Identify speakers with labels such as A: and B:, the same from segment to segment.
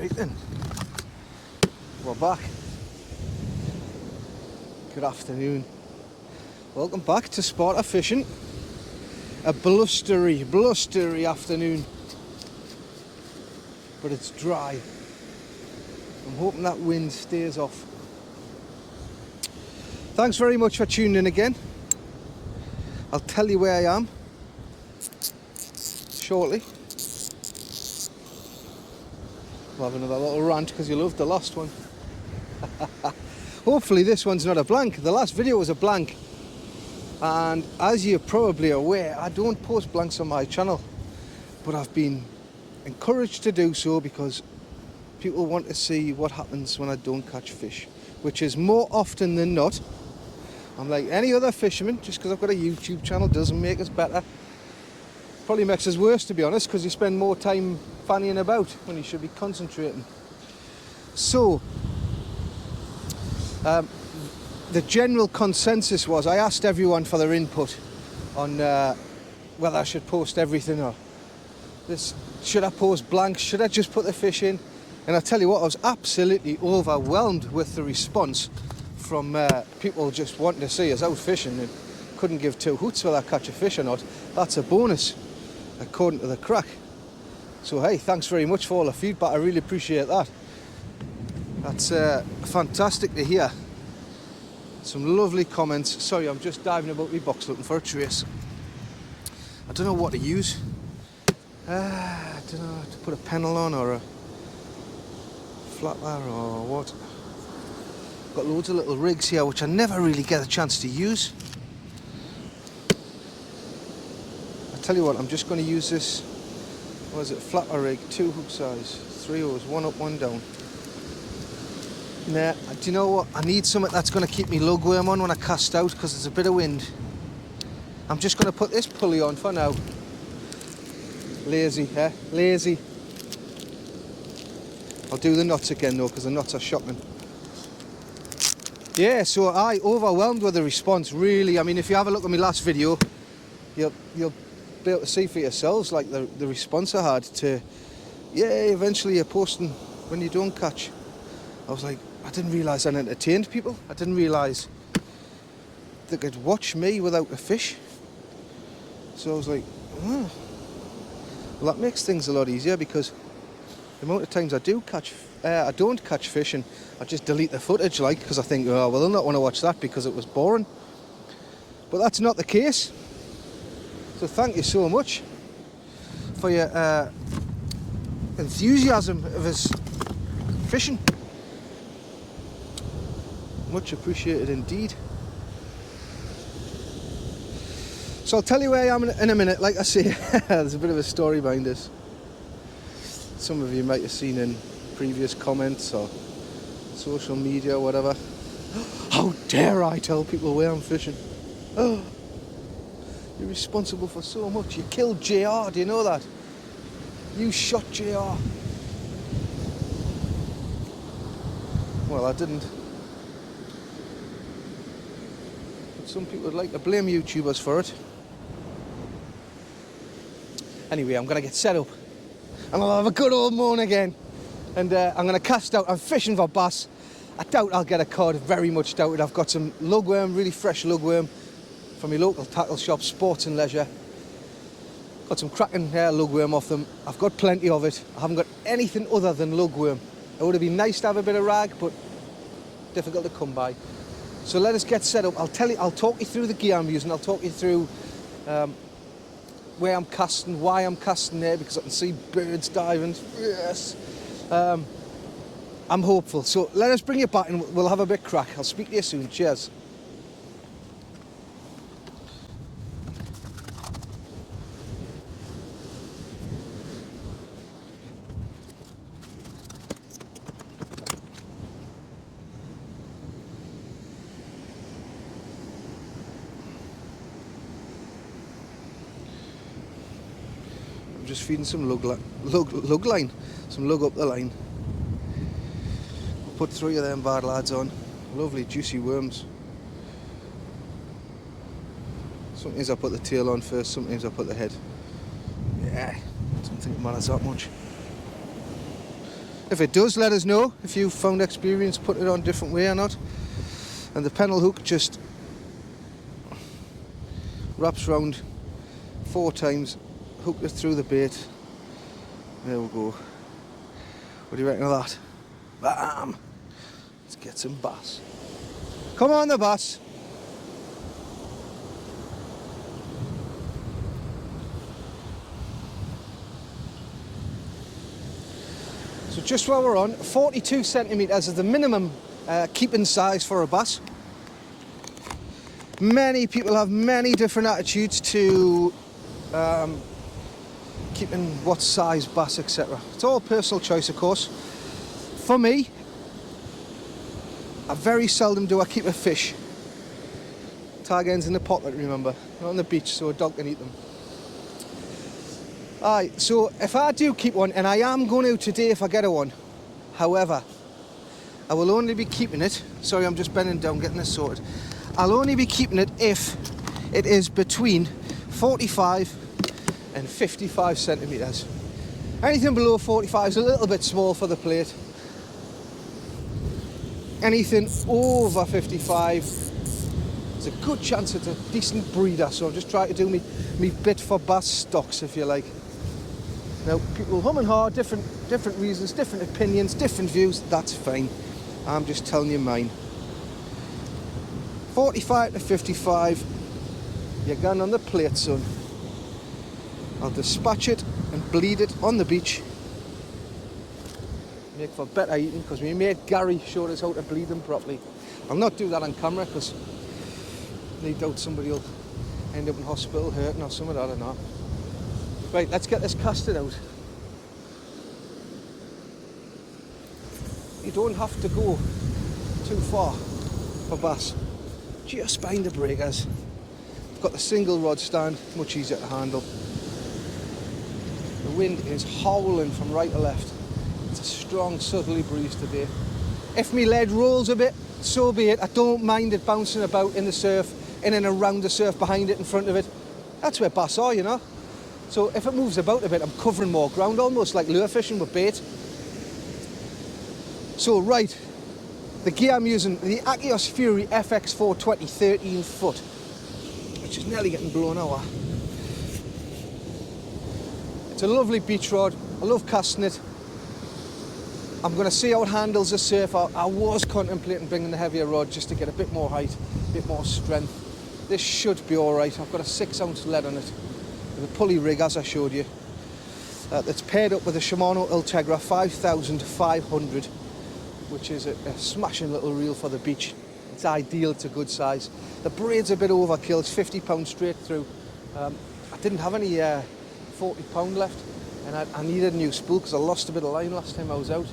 A: Right then, we're back. Good afternoon. Welcome back to Sparta Fishing. A blustery afternoon, but it's dry. I'm hoping that wind stays off. Thanks very much for tuning in again. I'll tell you where I am shortly. We'll have another little rant because you loved the last one. Hopefully this one's not a blank. The last video was a blank, and as you're probably aware, I don't post blanks on my channel, but I've been encouraged to do so because people want to see what happens when I don't catch fish, which is more often than not. I'm like any other fisherman, just because I've got a YouTube channel doesn't make us better. Probably makes us worse, to be honest, because you spend more time fannying about when you should be concentrating. So the general consensus was, I asked everyone for their input on whether I should post everything or this. Should I post blanks? Should I just put the fish in? And I tell you what, I was absolutely overwhelmed with the response from people just wanting to see us out fishing and couldn't give two hoots whether I catch a fish or not. That's a bonus, according to the crack. So hey, thanks very much for all the feedback. I really appreciate that. That's fantastic to hear. Some lovely comments. Sorry, I'm just diving about my box looking for a trace. I don't know what to use. I don't know, to put a pennel on or a flatler or what. Got loads of little rigs here which I never really get a chance to use. I tell you what, I'm just going to use this, what is it, flatter rig, 2 hook size, 3 O's, 1 up, 1 down. Nah, do you know what, I need something that's going to keep me lugworm on when I cast out because there's a bit of wind. I'm just going to put this pulley on for now. Lazy, eh? Lazy. I'll do the knots again though because the knots are shocking. Yeah, so I overwhelmed with the response, really. I mean, if you have a look at my last video, you'll be able to see for yourselves like the response I had to, yeah, eventually you're posting when you don't catch. I was like, I didn't realise I entertained people. I didn't realise they could watch me without a fish. So I was like, oh. Well, that makes things a lot easier because the amount of times I don't catch fish and I just delete the footage, like, because I think, oh, well, they'll not want to watch that because it was boring. But that's not the case. So thank you so much for your enthusiasm of us fishing. Much appreciated indeed. So I'll tell you where I am in a minute. Like I say, there's a bit of a story behind this. Some of you might have seen in previous comments or social media or whatever. How dare I tell people where I'm fishing? Oh, you're responsible for so much. You killed JR, do you know that? You shot JR. Well, I didn't. But some people would like to blame YouTubers for it. Anyway, I'm going to get set up. I'm going to have a good old moan again. And I'm going to cast out. I'm fishing for bass. I doubt I'll get a cod. Very much doubt it. I've got some lugworm, really fresh lugworm from my local tackle shop, Sports and Leisure. Got some cracking lugworm off them. I've got plenty of it. I haven't got anything other than lugworm. It would have been nice to have a bit of rag, but difficult to come by. So let us get set up. I'll talk you through the gear I'm using. I'll talk you through where I'm casting, why I'm casting there, because I can see birds diving. Yes. I'm hopeful. So let us bring you back and we'll have a bit crack. I'll speak to you soon. Cheers. just feeding some lug line, some lug up the line. Put 3 of them bad lads on. Lovely juicy worms. Sometimes I put the tail on first, sometimes I put the head. Yeah, I don't think it matters that much. If it does, let us know if you've found experience putting it on a different way or not. And the pennel hook just wraps round 4 times, hooked it through the bait. There we go. What do you reckon of that? Bam! Let's get some bass. Come on, the bass. So just while we're on, 42 centimetres is the minimum keeping size for a bass. Many people have many different attitudes to keeping what size bass, etc. It's all personal choice, of course. For me, I very seldom do I keep a fish. Tag ends in the pocket, remember, not on the beach, so a dog can eat them. Aye, so if I do keep one, and I am going to today if I get a one, however, I will only be keeping it, sorry I'm just bending down getting this sorted, I'll only be keeping it if it is between 45 and 55 centimetres. Anything below 45 is a little bit small for the plate. Anything over 55, there's a good chance it's a decent breeder, so I'm just trying to do me bit for bass stocks, if you like. Now, people hum and haw, different reasons, different opinions, different views, that's fine. I'm just telling you mine. 45 to 55, you're going on the plate, son. I'll dispatch it and bleed it on the beach. Make for better eating, because my mate Gary showed us how to bleed them properly. I'll not do that on camera, because no doubt somebody will end up in hospital hurting or something, I don't know. Right, let's get this casted out. You don't have to go too far for bass. Just behind the breakers. I've got the single rod stand, much easier to handle. The wind is howling from right to left. It's a strong southerly breeze today. If my lead rolls a bit, so be it. I don't mind it bouncing about in the surf, in and around the surf, behind it, in front of it. That's where bass are, you know. So if it moves about a bit, I'm covering more ground, almost like lure fishing with bait. So right, the gear I'm using, the Akios Fury FX420 13 foot, which is nearly getting blown out. It's a lovely beach rod. I love casting it. I'm going to see how it handles the surf. I was contemplating bringing the heavier rod just to get a bit more height, a bit more strength. This should be all right. I've got a 6-ounce lead on it. The pulley rig, as I showed you, that's paired up with a Shimano Ultegra 5500, which is a smashing little reel for the beach. It's ideal, it's a good size. The braid's a bit overkill, it's 50 pounds straight through. I didn't have any 40 pound left, and I needed a new spool because I lost a bit of line last time I was out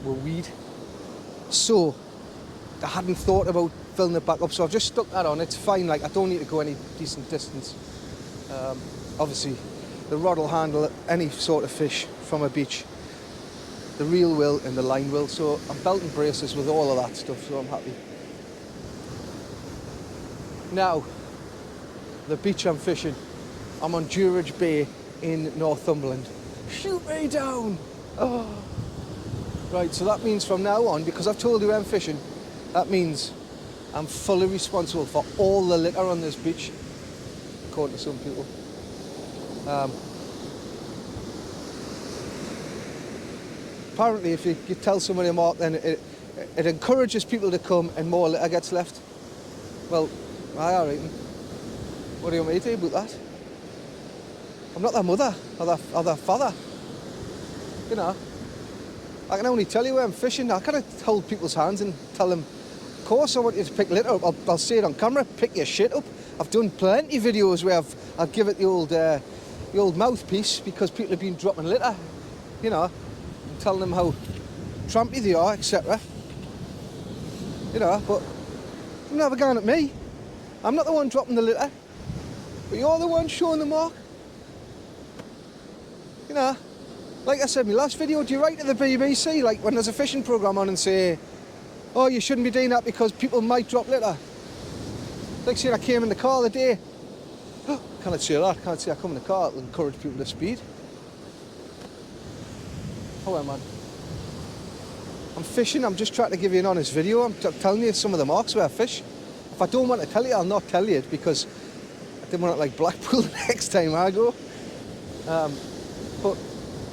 A: with weed. So I hadn't thought about filling it back up, so I've just stuck that on. It's fine, like I don't need to go any decent distance. Obviously the rod will handle any sort of fish from a beach. The reel will and the line will, so I'm belting braces with all of that stuff, so I'm happy. Now, the beach I'm fishing, I'm on Druridge Bay in Northumberland. Shoot me down! Oh. Right, so that means from now on, because I've told you where I'm fishing, that means I'm fully responsible for all the litter on this beach, according to some people. Apparently, if you tell somebody to mark, then it encourages people to come and more litter gets left. Well, all right. What do you want me to do about that? I'm not their mother or their father. You know, I can only tell you where I'm fishing. I can't hold people's hands and tell them, of course I want you to pick litter up. I'll say it on camera, pick your shit up. I've done plenty of videos where I've give it the old mouthpiece because people have been dropping litter, you know, and telling them how trampy they are, etc. You know, but you're never going at me. I'm not the one dropping the litter, but you're the one showing the mark. You know, like I said in my last video, do you write to the BBC, like when there's a fishing programme on and say, oh, you shouldn't be doing that because people might drop litter? Like saying I came in the car the day. Can't say that, can't say I come in the car, it'll encourage people to speed. Oh well, man. I'm fishing, I'm just trying to give you an honest video. I'm telling you some of the marks where I fish. If I don't want to tell you, I'll not tell you it because I didn't want it like Blackpool next time I go. But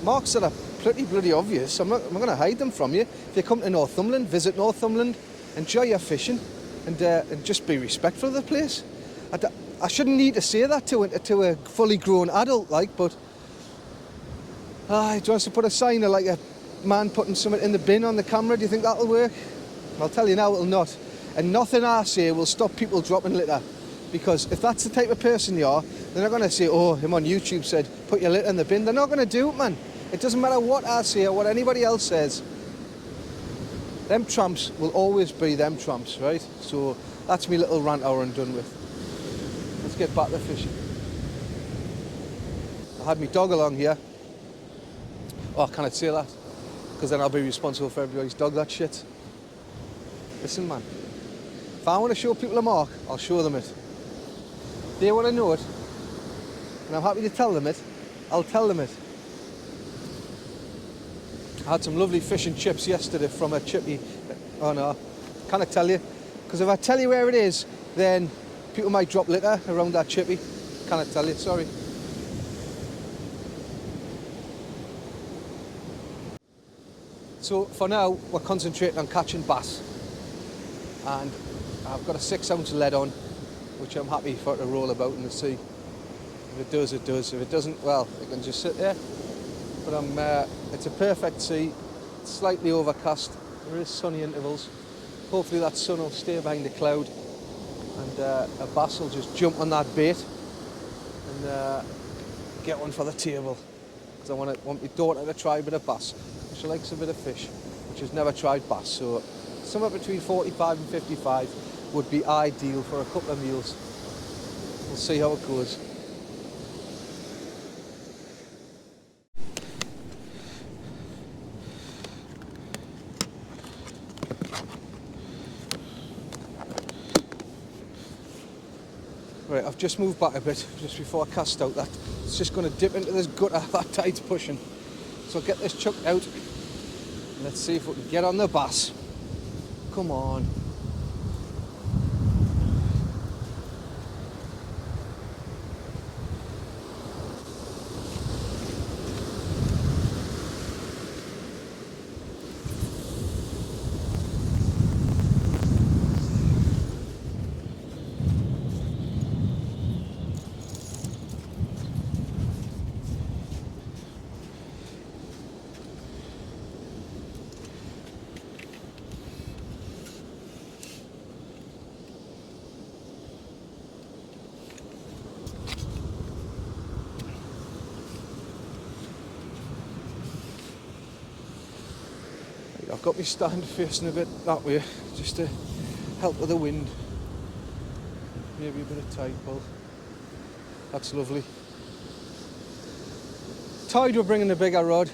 A: marks that are pretty bloody obvious, I'm not going to hide them from you. If you come to Northumberland, visit Northumberland, enjoy your fishing, and just be respectful of the place. I shouldn't need to say that to a fully grown adult, like, but do you want us to put a sign of like a man putting something in the bin on the camera? Do you think that'll work? I'll tell you now, it'll not. And nothing I say will stop people dropping litter. Because if that's the type of person you are, they're not going to say, oh, him on YouTube said, put your litter in the bin. They're not going to do it, man. It doesn't matter what I say or what anybody else says. Them tramps will always be them tramps, right? So that's me little rant hour and done with. Let's get back to fishing. I had my dog along here. Oh, can I say that? Because then I'll be responsible for everybody's dog, that shit. Listen, man. If I want to show people a mark, I'll show them it. They want to know it, and I'm happy to tell them it, I'll tell them it. I had some lovely fish and chips yesterday from a chippy. Oh no, can I tell you? Because if I tell you where it is, then people might drop litter around that chippy. Can I tell you? Sorry. So for now, we're concentrating on catching bass. And I've got a 6-ounce lead on, which I'm happy for it to roll about in the sea. If it does, it does. If it doesn't, well, it can just sit there. But it's a perfect sea. It's slightly overcast. There is sunny intervals. Hopefully that sun will stay behind the cloud, and a bass will just jump on that bait and get one for the table. Because I want my daughter to try a bit of bass. She likes a bit of fish, but she's never tried bass. So somewhere between 45 and 55 would be ideal for a couple of meals. We'll see how it goes. Right, I've just moved back a bit just before I cast out that. It's just going to dip into this gutter that tide's pushing. So I'll get this chucked out. Let's see if we can get on the bass. Come on. I've got my stand facing a bit that way, just to help with the wind. Maybe a bit of tide pull. That's lovely. Tide, we're bringing a bigger rod.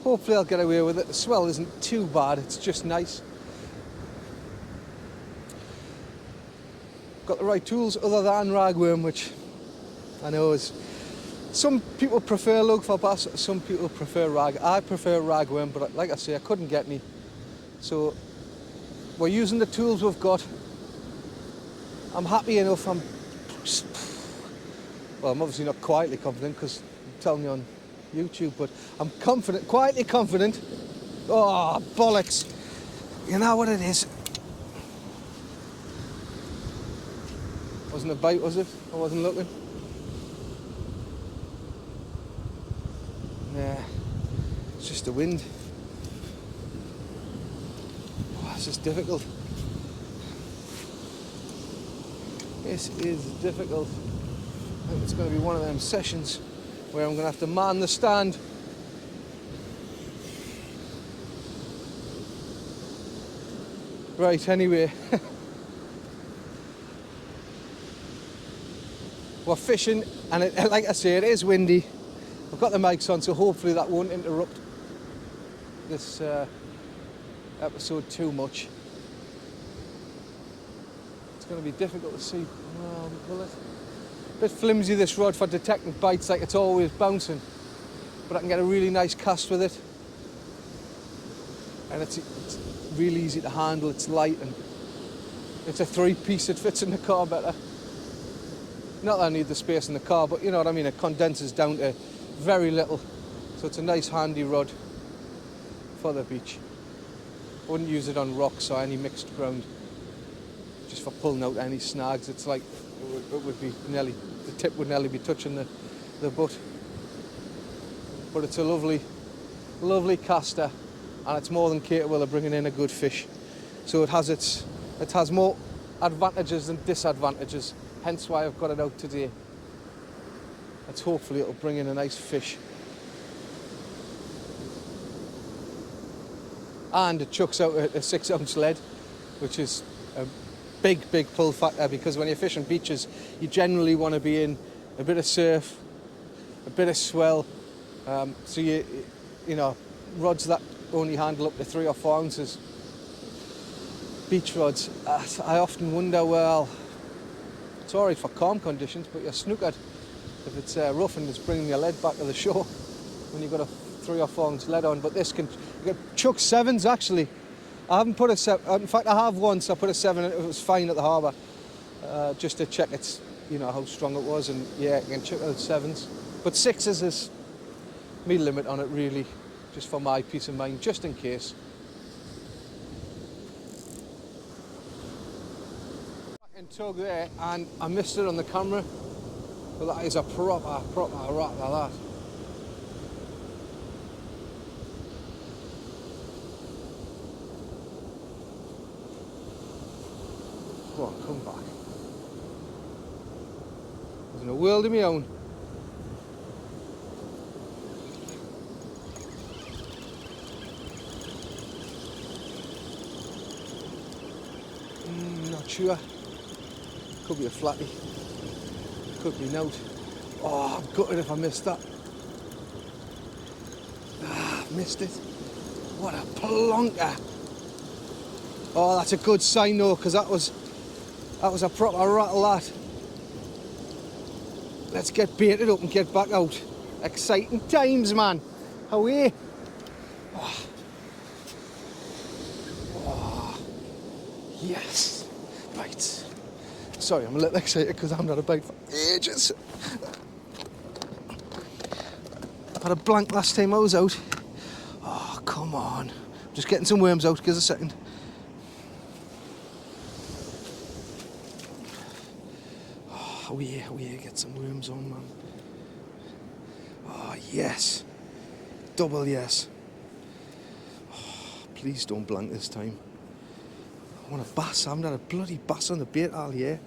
A: Hopefully I'll get away with it. The swell isn't too bad, it's just nice. Got the right tools other than ragworm, which I know is... Some people prefer lug for bass, some people prefer rag. I prefer ragworm, but like I say, I couldn't get any. So we're using the tools we've got. I'm happy enough. I'm obviously not quietly confident because I'm telling you on YouTube, but I'm confident, quietly confident. Oh, bollocks. You know what it is. Wasn't a bite, was it? I wasn't looking. Yeah, it's just the wind. Oh, this is difficult. This is difficult. I think it's going to be one of them sessions where I'm going to have to man the stand. Right, anyway. We're fishing, and like I say, it is windy. I've got the mics on, so hopefully that won't interrupt this episode too much. It's going to be difficult to see. Will it? A bit flimsy, this rod, for detecting bites, like it's always bouncing, but I can get a really nice cast with it, and it's really easy to handle. It's light and it's a 3-piece. It fits in the car better. Not that I need the space in the car, but you know what I mean, it condenses down to very little, so it's a nice handy rod for the beach. I wouldn't use it on rocks or any mixed ground, just for pulling out any snags. It's like it would be nearly, the tip would nearly be touching the butt. But it's a lovely caster, and it's more than capable of bringing in a good fish. So it has more advantages than disadvantages, hence why I've got it out today. Hopefully it'll bring in a nice fish. And it chucks out a 6-ounce lead, which is a big pull factor, because when you're fishing beaches, you generally want to be in a bit of surf, a bit of swell. So you know, rods that only handle up to 3 or 4 ounces, beach rods, I often wonder, well, it's alright for calm conditions, but you're snookered if it's rough and it's bringing your lead back to the shore when you've got a 3 or 4 ounce lead on. But this can, you can chuck 7s actually. I haven't put a 7, in fact I have once, I put a 7 and it was fine at the harbour, just to check it's, you know, how strong it was, and yeah, you can chuck it at 7s. But 6s is me limit on it really, just for my peace of mind, just in case. Fucking tug there, and I missed it on the camera, but that is a proper rattler, that. Come on, come back. There's in a world of my own. Not sure. Could be a flatty. Could be note. Oh, I'm gutted if I missed that. Missed it. What a plonker. Oh, that's a good sign though, because that was a proper rattle, that. Let's get baited up and get back out. Exciting times, man. How are you? Oh. Oh. Yes. Right. Sorry, I'm a little excited because I haven't had a bite for ages. I had a blank last time I was out. Oh, come on. Just getting some worms out. Give us a second. Oh, yeah, get some worms on, man. Oh, yes. Double yes. Oh, please don't blank this time. I want a bass. I haven't had a bloody bass on the bait all year.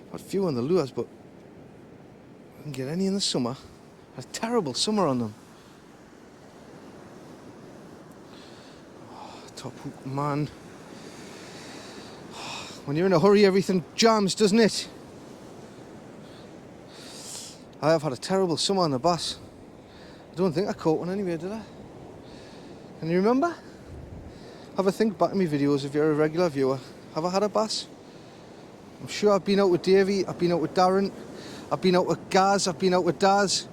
A: I've had a few on the lures, but I didn't get any in the summer. I had a terrible summer on them. Oh, top hook, man. When you're in a hurry, everything jams, doesn't it? I have had a terrible summer on the bass. I don't think I caught one anyway, did I? Can you remember? Have a think back in my videos if you're a regular viewer. Have I had a bass? I'm sure I've been out with Davey, I've been out with Darren, I've been out with Gaz, I've been out with Daz,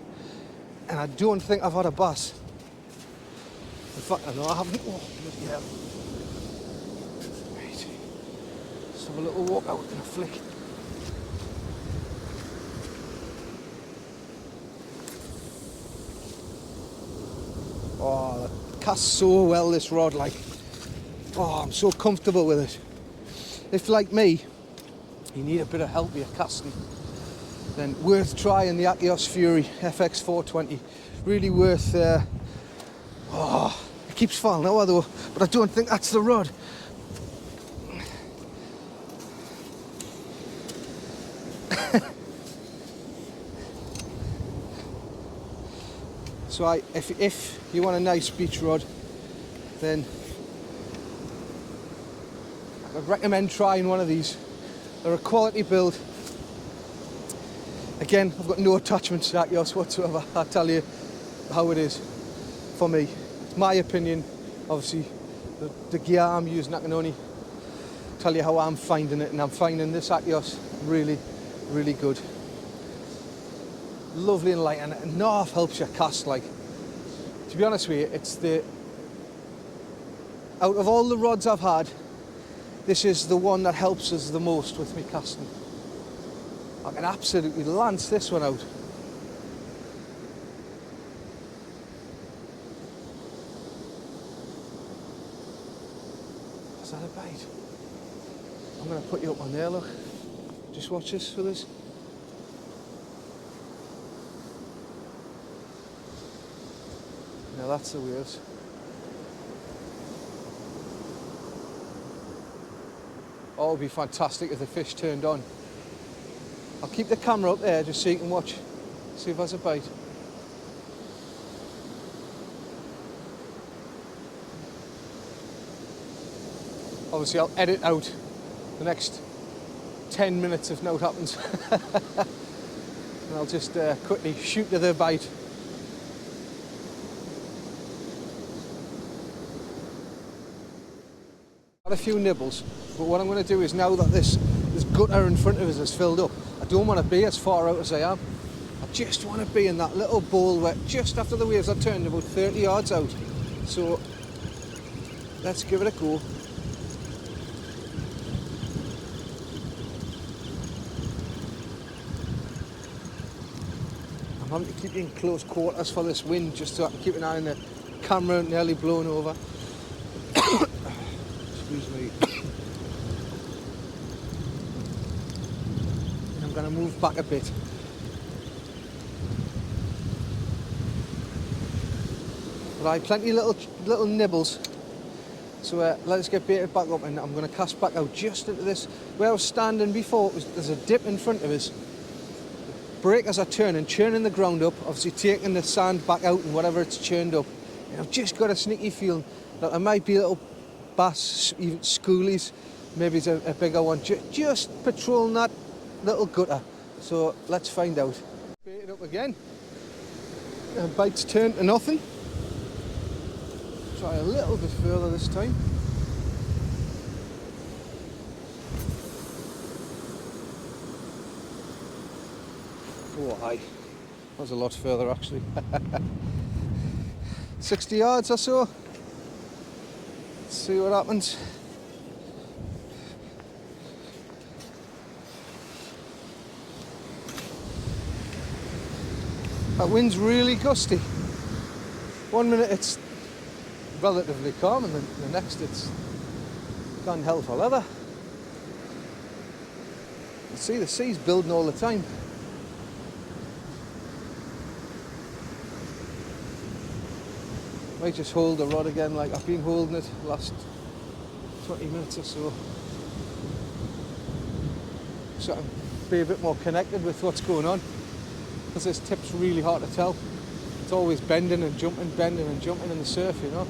A: and I don't think I've had a bass. In fact, I know I haven't. Oh, bloody hell. Right. Let's have a little walk out and a flick. Oh, that casts so well, this rod, like. Oh, I'm so comfortable with it. If, like me, you need a bit of help with your casting, then worth trying the Akios Fury FX 420. Really worth. Oh, it keeps falling out though, but I don't think that's the rod. So if you want a nice beach rod, then I'd recommend trying one of these. They're a quality build. Again, I've got no attachments to Akios whatsoever. I tell you, how it is for me. It's my opinion. Obviously, the gear I'm using, I can only tell you how I'm finding it, and I'm finding this Akios really, really good. Lovely and light, and North helps you cast. Like, to be honest with you, it's out of all the rods I've had, this is the one that helps us the most with me casting. I can absolutely lance this one out. Is that a bite? I'm going to put you up on there, look. Just watch this for this. Now that's the waves. Oh, it would be fantastic if the fish turned on. I'll keep the camera up there just so you can watch, see if there's a bite. Obviously I'll edit out the next 10 minutes if nothing happens. And I'll just quickly shoot to the bite. Had a few nibbles, but what I'm going to do is, now that this gutter in front of us is filled up, I don't want to be as far out as I am. I just want to be in that little bowl where just after the waves are turned about 30 yards out. So let's give it a go. I'm having to keep in close quarters for this wind just so I can keep an eye on the camera nearly blown over. Excuse me. I'm going to move back a bit. Right, plenty of little nibbles. So let's get baited back up, and I'm going to cast back out just into this. Where I was standing before, there's a dip in front of us. Breakers are churning the ground up, obviously taking the sand back out and whatever it's churned up. And I've just got a sneaky feeling that there might be little bass, even schoolies, maybe it's a bigger one, just patrolling that little gutter. So let's find out. Bait it up again. And bite's turned to nothing. Try a little bit further this time. Oh, aye. That was a lot further actually. 60 yards or so. Let's see what happens. That wind's really gusty. 1 minute it's relatively calm, and then the next it's gone hell for leather. You see the sea's building all the time. Might just hold the rod again like I've been holding it the last 20 minutes or so. So I can be a bit more connected with what's going on, because this tip's really hard to tell. It's always bending and jumping in the surf, you know.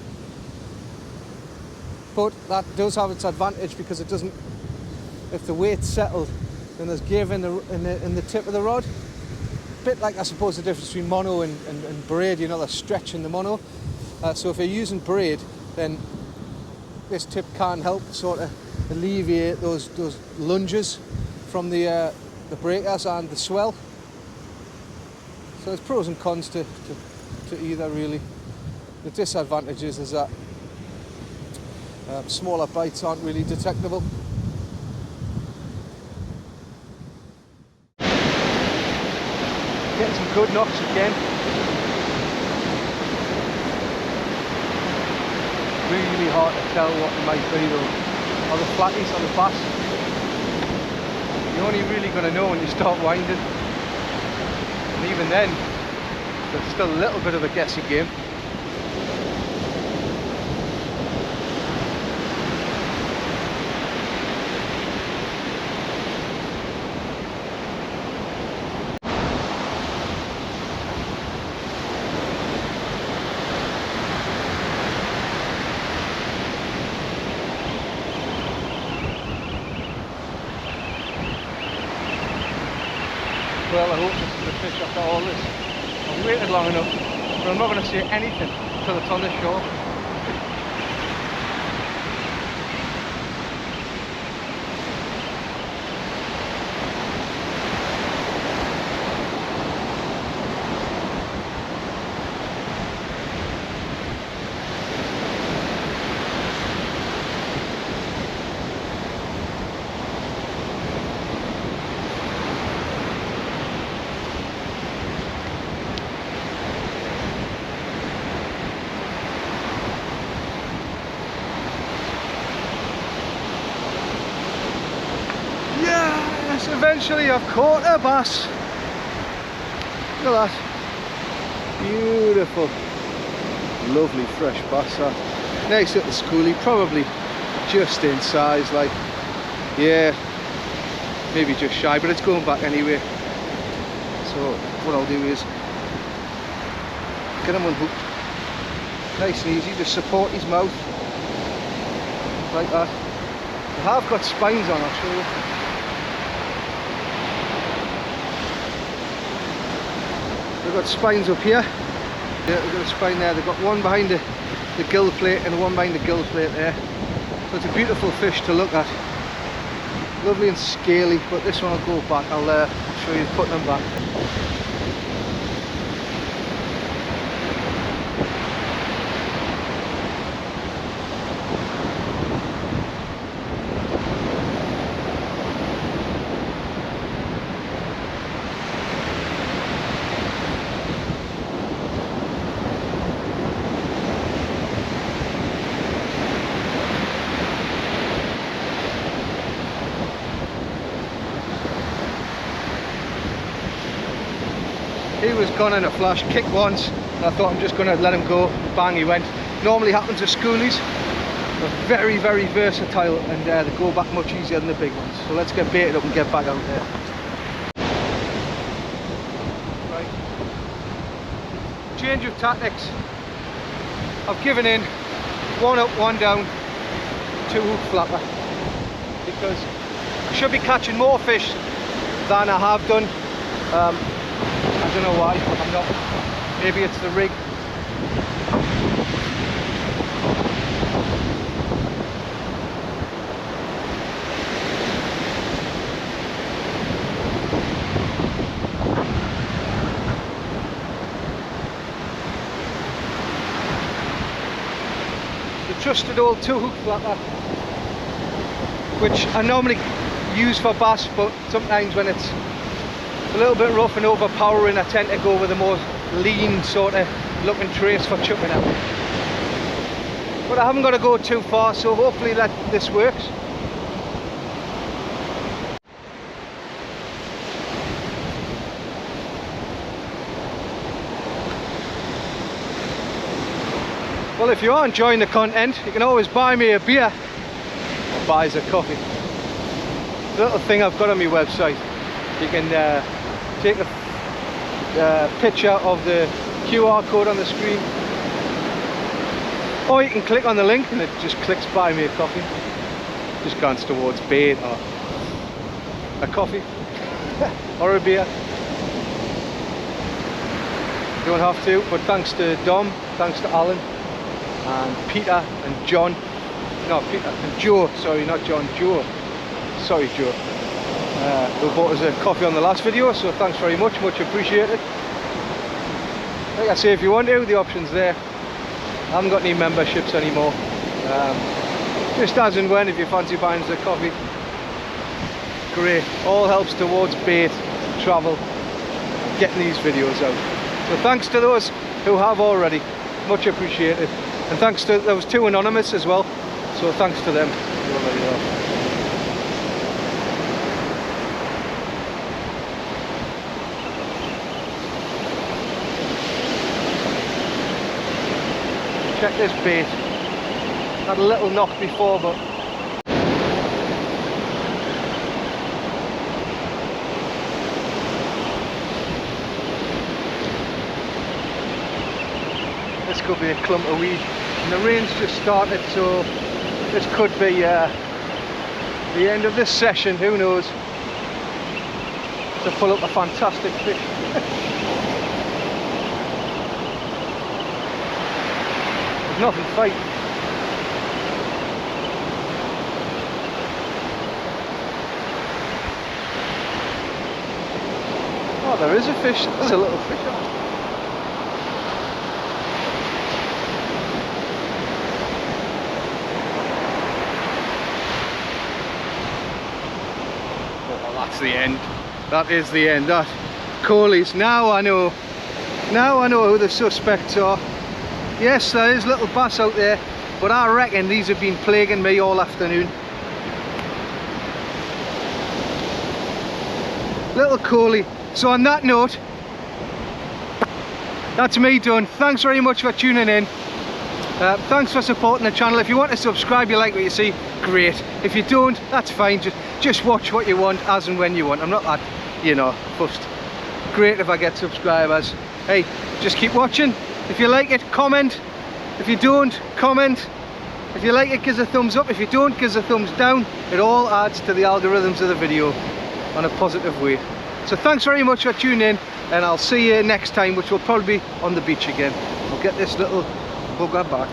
A: But that does have its advantage, because it doesn't, if the weight's settled, then there's give in the tip of the rod. A bit like, I suppose, the difference between mono and braid, you know, the stretch in the mono. So if you're using braid, then this tip can help sort of alleviate those lunges from the breakers and the swell. So there's pros and cons to either, really. The disadvantages is that smaller bites aren't really detectable. Getting some good knocks again. Really hard to tell what it might be though. Or the flatties on the bass. You're only really going to know when you start winding. And even then, there's still a little bit of a guessing game. Well, I hope this is the fish after all this. I've waited long enough. but I'm not going to say anything until it's on the shore. Yes, eventually I've caught a bass. Look at that. Beautiful. Lovely fresh bass that. Nice little schoolie, probably just in size, like, yeah, maybe just shy, but it's going back anyway. So what I'll do is get him unhooked. Nice and easy, just support his mouth. Like that. I have got spines on, I'll show you. They've got spines up here. Yeah, they've got a spine there. They've got one behind the gill plate and one behind the gill plate there. So it's a beautiful fish to look at. Lovely and scaly, but this one will go back. I'll show you putting them back. He was gone in a flash, kicked once, and I thought I'm just going to let him go. Bang, he went. Normally happens to schoolies. They're very, very versatile, and they go back much easier than the big ones. So let's get baited up and get back out there. Right. Change of tactics. I've given in. One up, one down. 2 hook flapper. Because I should be catching more fish than I have done. I don't know why, I'm not. Maybe it's the rig. The trusted old 2 hook flapper, which I normally use for bass, but sometimes when it's a little bit rough and overpowering, I tend to go with a more lean sort of looking trace for chucking out. But I haven't got to go too far, so hopefully this works. Well, if you are enjoying the content, you can always buy me a beer or buy us a coffee. The little thing I've got on my website, you can take a picture of the QR code on the screen, or you can click on the link and it just clicks buy me a coffee. Just glance towards bait or a coffee or a beer. You don't have to, but thanks to Dom, thanks to Alan and Peter and John, no, Peter and Joe, sorry, not John, Joe, sorry Joe, who bought us a coffee on the last video, so thanks very much, much appreciated. Like I say, if you want to, the option's there. I haven't got any memberships anymore. Just as and when, if you fancy buying us a coffee, great. All helps towards bait, travel, getting these videos out. So thanks to those who have already, much appreciated. And thanks to those 2 anonymous as well, so thanks to them. Check this bait. Had a little knock before, but this could be a clump of weed. And the rain's just started, so this could be the end of this session, who knows. To pull up a fantastic fish. nothing fighting. Oh, there is a fish. There's a little fish on it. Oh, that's the end. That is the end. That Coley's. Now I know who the suspects are. Yes, there is little bass out there, but I reckon these have been plaguing me all afternoon. Little Coley. So on that note, that's me done. Thanks very much for tuning in. Thanks for supporting the channel. If you want to subscribe, you like what you see, great. If you don't, that's fine. Just watch what you want as and when you want. I'm not that, you know, fussed. Great if I get subscribers. Hey, just keep watching. If you like it, comment. If you don't, comment. If you like it, give us a thumbs up. If you don't, give us a thumbs down. It all adds to the algorithms of the video on a positive way. So thanks very much for tuning in, and I'll see you next time, which will probably be on the beach again. I'll get this little bugger back.